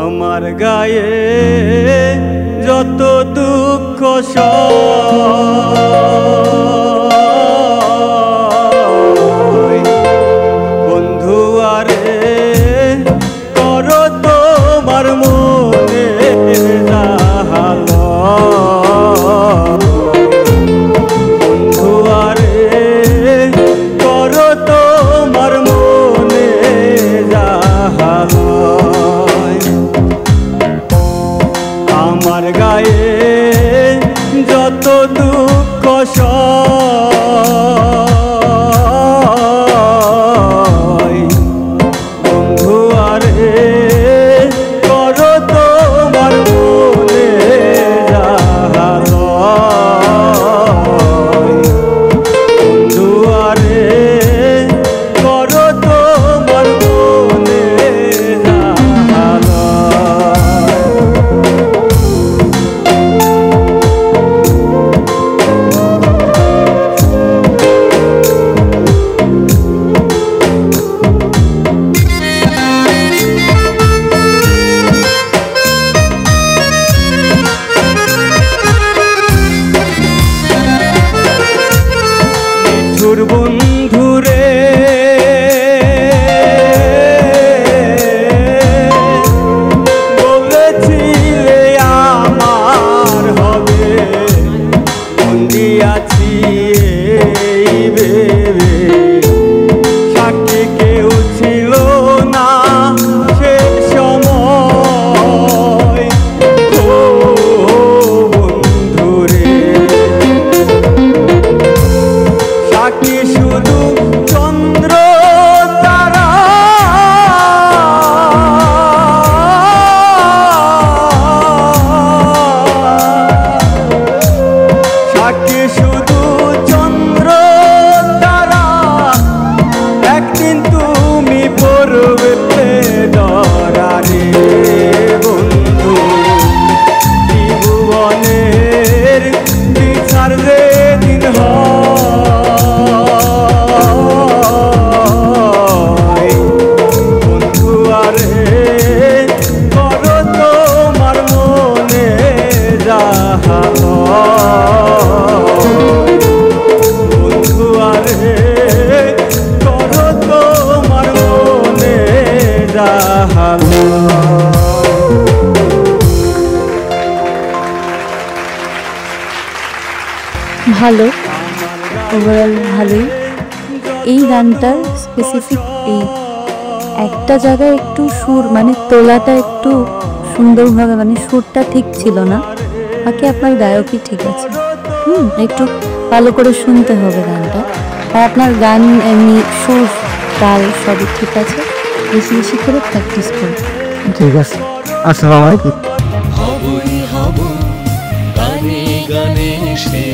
আমার গায়ে যত দুঃখ বন্ধু আরে করো তোমার মনে জাহাল বন্ধু আরে করো তোমার মনে জাহাল আমার গায়ে যত দুঃখ বন্ধু আরে করো তোমার মনে জাহাল বন্ধু আরে করো তোমার মনে জাহাল বন্ধুরে বলেছিলে আমার হবে বন্দি আছি এই ভেবে সাক্ষী কেউ ছিল না সে সময় ও বন্ধুরে সাক্ষী শুধু চন্দ্র তারা সাক্ষী শুধু চন্দ্র তারা একদিন তুমি পড়বে ধরারে বন্ধু ত্রিভুবনের বিচার যেদিন হয় বন্ধু আরে করো তোমার মনে জাহাল বন্ধু আরে করো তোমার মনে জাহাল। ভালো, ওভারঅল ভালোই। এই গানটার স্পেসিফিক এই একটা জায়গায় একটু সুর মানে তোলাটা একটু সুন্দরভাবে মানে সুরটা ঠিক ছিল না, বাকি আপনার গায়কই ঠিক আছে। একটু ভালো করে শুনতে হবে গানটা। আর আপনার গান এমনি সুর তাল সবই ঠিক আছে, বেশি বেশি করে প্র্যাকটিস করুন। ঠিক আছে, আসসালামু আলাইকুম। হবই হব গানে গানে সে